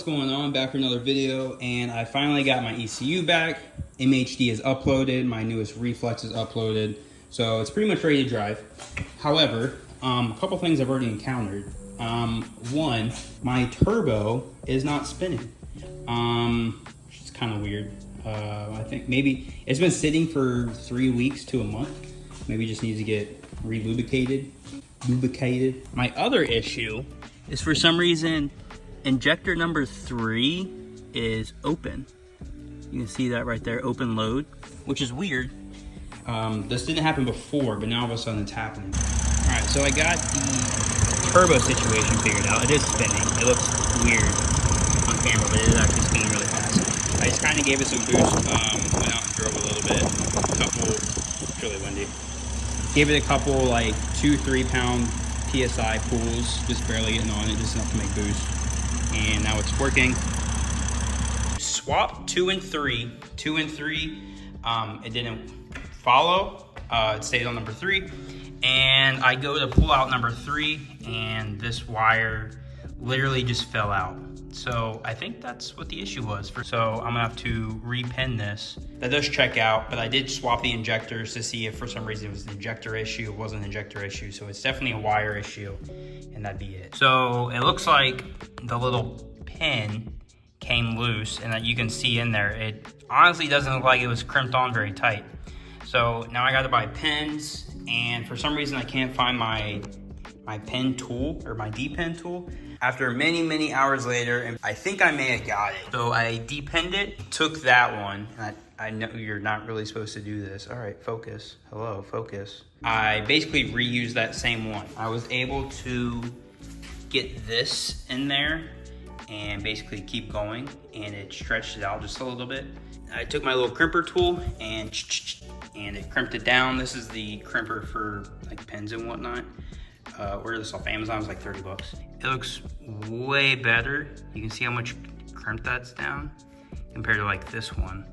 going on? Back for another video, and I finally got my ECU back. MHD is uploaded, my newest Reflex is uploaded, so it's pretty much ready to drive. However, a couple things I've already encountered. One, my turbo is not spinning, which is kind of weird. I think maybe it's been sitting for 3 weeks to a month. Maybe it just needs to get lubricated. My other issue is, for some reason, injector number 3 is open. You can see that right there, open load, which is weird. This didn't happen before, but now all of a sudden it's happening. All right, so I got the turbo situation figured out. It is spinning. It looks weird on camera, but it is actually spinning really fast. I just kind of gave it some boost, went out and drove a little bit, it's really windy. Gave it a couple like 2-3 pound PSI pulls, just barely getting on it, just enough to make boost. And now it's working. Swap 2 and 3. 2 and 3, it didn't follow. It stayed on number 3. And I go to pull out number 3, and this wire literally just fell out. So I think that's what the issue was. So I'm gonna have to repin this. That does check out, but I did swap the injectors to see if for some reason it was an injector issue. It wasn't an injector issue, so it's definitely a wire issue, and that'd be it. So it looks like the little pin came loose, and that you can see in there, it honestly doesn't look like it was crimped on very tight. So now I gotta buy pins, and for some reason I can't find my pin tool, or my D-pin tool. After many hours later, and I think I may have got it. So I depinned it, took that one, and I know you're not really supposed to do this. All right, focus, hello, focus. I basically reused that same one. I was able to get this in there and basically keep going, and it stretched it out just a little bit. I took my little crimper tool and it crimped it down. This is the crimper for like pins and whatnot. Ordered this off Amazon, it was like 30 bucks. It looks way better. You can see how much crimp that's down compared to like this one.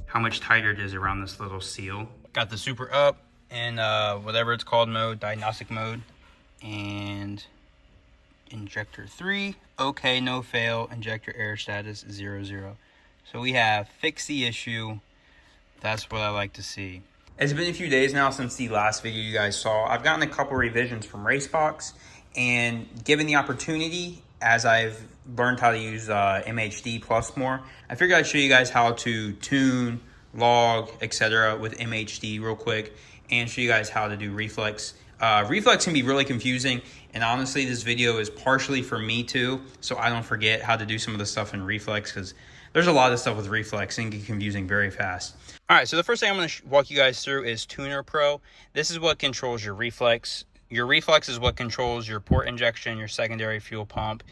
How much tighter it is around this little seal. Got the Supra up in whatever it's called mode, diagnostic mode. And injector 3, okay, no fail. Injector error status 00. So we have fixed the issue. That's what I like to see. It's been a few days now since the last video you guys saw. I've gotten a couple revisions from Racebox, and given the opportunity, as I've learned how to use MHD Plus more, I figured I'd show you guys how to tune, log, etc. with MHD real quick, and show you guys how to do Reflex. Reflex can be really confusing, and honestly, this video is partially for me too, so I don't forget how to do some of the stuff in Reflex, because there's a lot of stuff with Reflex and get confusing very fast. All right, so the first thing I'm going to walk you guys through is TunerPro. This is what controls your Reflex. Your Reflex is what controls your port injection, your secondary fuel pump,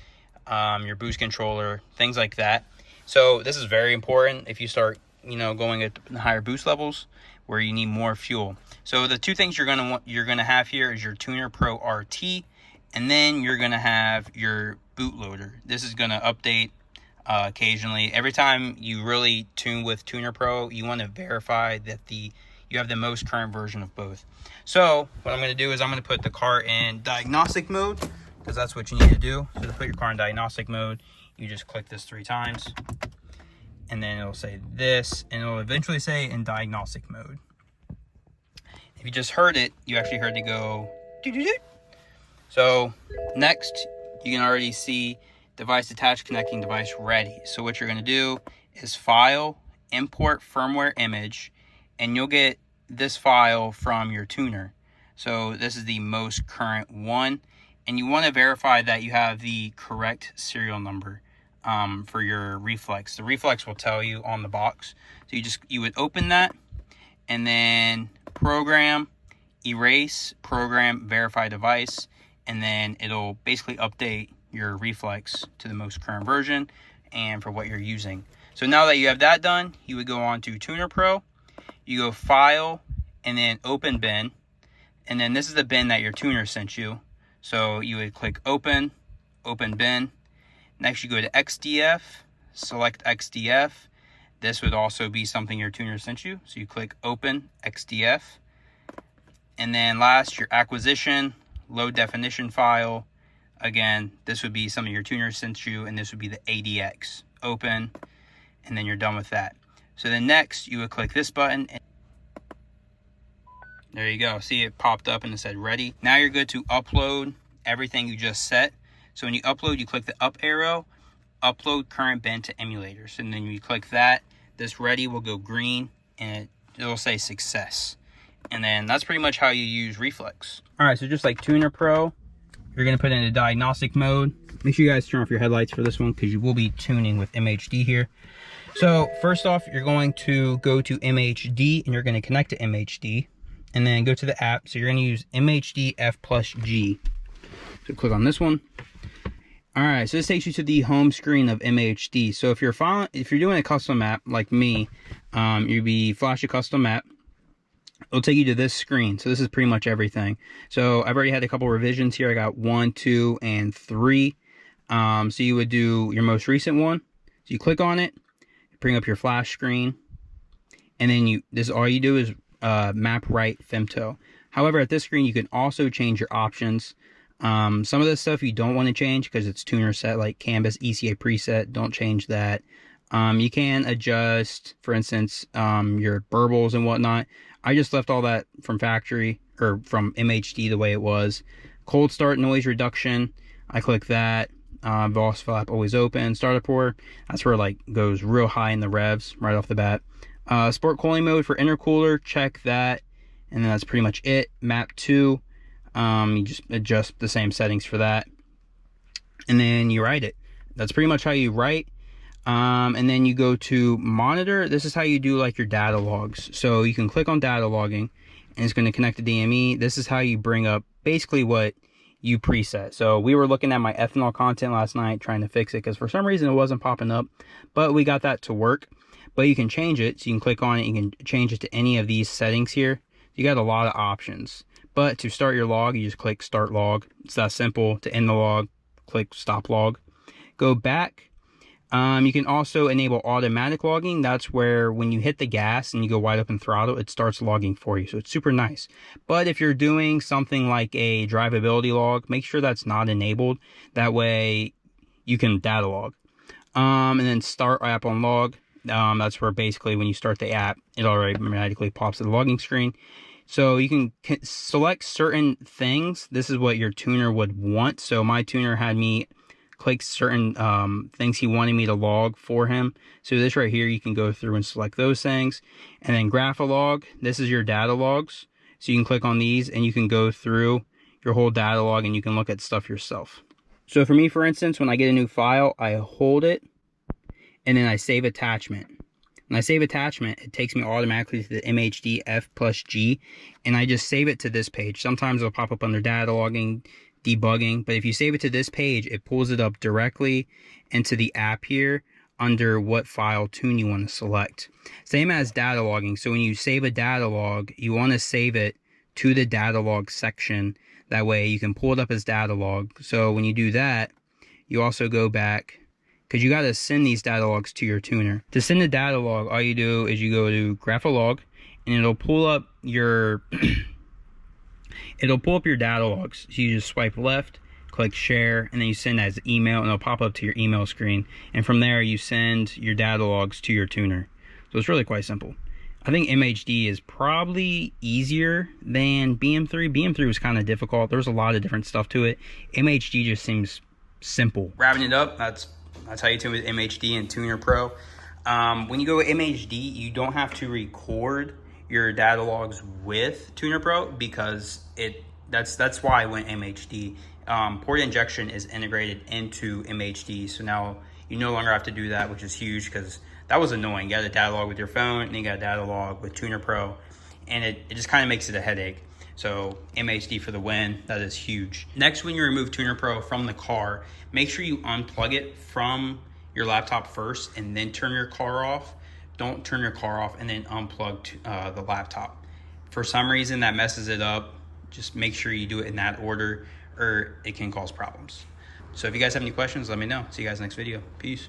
your boost controller, things like that. So this is very important if you start, going at higher boost levels where you need more fuel. So the two things you're going to have here is your TunerPro RT, and then you're going to have your bootloader. This is going to update occasionally. Every time you really tune with TunerPro, you want to verify that you have the most current version of both. So what I'm going to do is I'm going to put the car in diagnostic mode, because that's what you need to do. So to put your car in diagnostic mode, you just click this 3 times, and then it'll say this, and it'll eventually say in diagnostic mode. If you just heard it, you actually heard it go doo-doo-doo. So next, you can already see device attached, connecting device ready. So what you're going to do is file, import firmware image, and you'll get this file from your tuner. So this is the most current one, and you want to verify that you have the correct serial number for your Reflex. The Reflex will tell you on the box. So you would open that, and then program, erase, program, verify device, and then it'll basically update your Reflex to the most current version and for what you're using. So now that you have that done, you would go on to TunerPro, you go file, and then open bin, and then this is the bin that your tuner sent you. So you would click open bin. Next you go to XDF, select XDF. This would also be something your tuner sent you. So you click open XDF. And then last, your acquisition, low definition file, Again, this would be something your tuner sent you, and this would be the ADX. Open, and then you're done with that. So then next, you would click this button. And there you go. See, it popped up and it said ready. Now you're good to upload everything you just set. So when you upload, you click the up arrow, upload current bin to emulators. And then you click that. This ready will go green, and it'll say success. And then that's pretty much how you use Reflex. All right, so just like TunerPro, you're gonna put it into diagnostic mode. Make sure you guys turn off your headlights for this one because you will be tuning with MHD here. So first off, you're going to go to MHD and you're gonna connect to MHD and then go to the app. So you're gonna use MHD F+G. So click on this one. All right, so this takes you to the home screen of MHD. So if you're doing a custom map like me, you'd be flash a custom map. It'll take you to this screen. So this is pretty much everything. So I've already had a couple revisions here. I got 1, 2, and 3. So you would do your most recent one. So you click on it, bring up your flash screen, and then all you do is map right femto. However, at this screen, you can also change your options. Some of this stuff you don't want to change because it's tuner set, like canvas ECA preset. Don't change that. You can adjust, for instance, your burbles and whatnot. I just left all that from factory or from MHD the way it was. Cold start noise reduction, I click that. Velossa flap always open. Startup pour, that's where it like goes real high in the revs right off the bat. Sport cooling mode for intercooler, check that. And then that's pretty much it. Map 2, you just adjust the same settings for that. And then you write it. That's pretty much how you write. And then you go to monitor. This is how you do like your data logs. So you can click on data logging and it's going to connect to DME. This is how you bring up basically what you preset. So we were looking at my ethanol content last night trying to fix it because for some reason it wasn't popping up, but we got that to work. But you can change it. So you can click on it. You can change it to any of these settings here. You got a lot of options. But to start your log, you just click start log. It's that simple. To end the log, click stop log. Go back. You can also enable automatic logging. That's where when you hit the gas and you go wide open throttle, it starts logging for you. So it's super nice. But if you're doing something like a drivability log, make sure that's not enabled. That way you can data log. And then start app on log. That's where basically when you start the app, it automatically pops to the logging screen. So you can select certain things. This is what your tuner would want. So my tuner had me click certain things he wanted me to log for him. So this right here, you can go through and select those things. And then graph a log, this is your data logs. So you can click on these and you can go through your whole data log and you can look at stuff yourself. So for me, for instance, when I get a new file, I hold it and then I save attachment. When I save attachment, it takes me automatically to the MHD F+G and I just save it to this page. Sometimes it'll pop up under data logging, debugging, but if you save it to this page, it pulls it up directly into the app here under what file tune you want to select. Same as data logging. So when you save a data log, you want to save it to the data log section. That way you can pull it up as data log. So when you do that, you also go back because you got to send these data logs to your tuner. To send a data log, all you do is you go to graph a log and it'll pull up your data logs. So you just swipe left, click share, and then you send as email and it'll pop up to your email screen. And from there you send your data logs to your tuner. So it's really quite simple. I think MHD is probably easier than BM3. BM3 was kind of difficult. There's a lot of different stuff to it. MHD just seems simple. Wrapping it up, that's how you tune with MHD and TunerPro. When you go with MHD, you don't have to record your data logs with TunerPro because that's why I went MHD. Port injection is integrated into MHD, so now you no longer have to do that, which is huge because that was annoying. You got a data log with your phone, and you got a data log with TunerPro, and it just kind of makes it a headache. So MHD for the win, that is huge. Next, when you remove TunerPro from the car, make sure you unplug it from your laptop first and then turn your car off. Don't turn your car off and then unplug the laptop. For some reason that messes it up. Just make sure you do it in that order or it can cause problems. So if you guys have any questions, let me know. See you guys next video. Peace.